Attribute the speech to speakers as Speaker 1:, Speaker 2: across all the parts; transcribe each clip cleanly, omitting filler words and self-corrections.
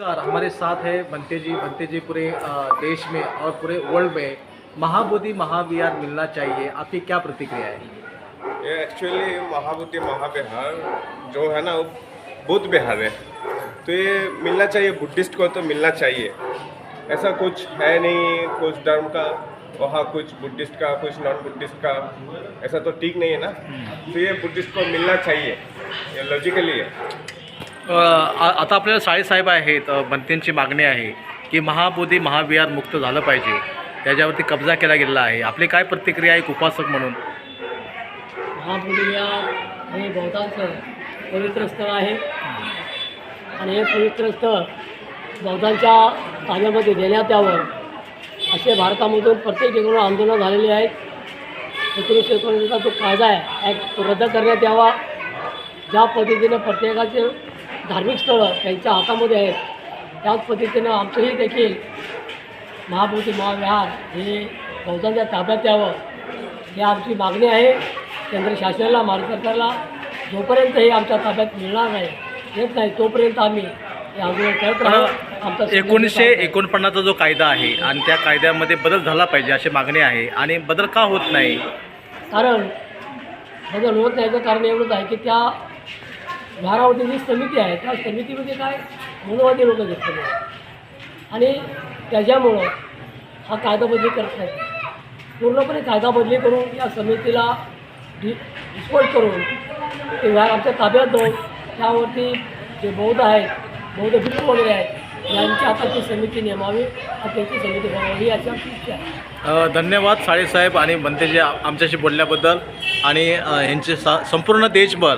Speaker 1: नमस्कार, हमारे साथ है बनते जी पूरे देश में और पूरे वर्ल्ड में महाबोधि महाविहार मिलना चाहिए, आपकी क्या प्रतिक्रिया है?
Speaker 2: ये एक्चुअली महाबोधि महाविहार जो है ना वो बुद्ध विहार है, तो ये मिलना चाहिए। बुद्धिस्ट को तो मिलना चाहिए। ऐसा कुछ है नहीं कुछ धर्म का वहाँ, कुछ बुद्धिस्ट का कुछ नॉन बुद्धिस्ट का, ऐसा तो ठीक नहीं है ना। तो ये बुद्धिस्ट को मिलना चाहिए, ये लॉजिकली है।
Speaker 1: आता आपल्याला साहेब आहेत, बनतेंची मागणी आहे की महाबोधी महाविहार मुक्त झालं पाहिजे, त्याच्यावरती कब्जा केला गेलेला आहे. आपली काय प्रतिक्रिया आहे एक उपासक म्हणून?
Speaker 3: महाबोधी विहार हे बौद्धांचं पवित्र स्थळ आहे आणि हे पवित्र स्थळ बौद्धांच्या ताब्यामध्ये देण्यात यावं असे भारतामधून प्रत्येक ठिकाणी आंदोलन झालेले आहेत. 1919चा जो कायदा आहे ॲक्ट तो रद्द करण्यात यावा. ज्या पद्धतीनं प्रत्येकाचे धार्मिक स्थळं त्यांच्या हातामध्ये आहेत, त्याच पद्धतीनं आमचंही देखील महाबोधी महाविहार हे बौद्धांच्या ताब्यात यावं ही आमची मागणी आहे. केंद्र शासनाला भारत सरकारला जोपर्यंत हे आमच्या ताब्यात मिळणार नाही येत नाही तोपर्यंत आम्ही हे आंदोलन करत राहू. आमचा
Speaker 1: 1949चा जो कायदा आहे आणि त्या कायद्यामध्ये बदल झाला पाहिजे अशी मागणी आहे, आणि बदल का होत नाही?
Speaker 3: कारण बदल होत नाही याचं कारण एवढंच आहे की त्या विहारावरती जी समिती आहे त्या समितीमध्ये काय मनोवादी लोक घेतलेले आहेत आणि त्याच्यामुळं हा कायदा बदली करत नाही. पूर्णपणे कायदा बदली करून या समितीला डिस्पोज करून ते विहार आमच्या ताब्यात देऊन त्यावरती जे बौद्ध आहेत, बौद्ध भिक्खू वगैरे आहेत यांच्या हाताची समिती नेमावी आणि त्यांची समिती बनवावी अशी आमची इच्छा आहे.
Speaker 1: धन्यवाद साहेब आणि बनतेजी आमच्याशी बोलल्याबद्दल. आणि यांचे संपूर्ण देशभर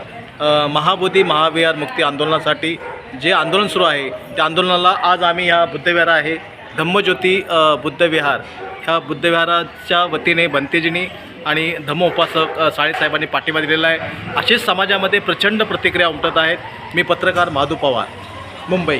Speaker 1: महाबोधी महाविहार मुक्ती आंदोलनासाठी जे आंदोलन सुरू आहे त्या आंदोलनाला आज आम्ही ह्या बुद्धविहार आहे धम्मज्योती बुद्धविहार, ह्या बुद्धविहाराच्या वतीने बनतेजींनी आणि धम्म उपासक साहेबांनी पाठिंबा दिलेला आहे. अशीच समाजामध्ये प्रचंड प्रतिक्रिया उमटत आहेत. मी पत्रकार माधू पवार, मुंबई.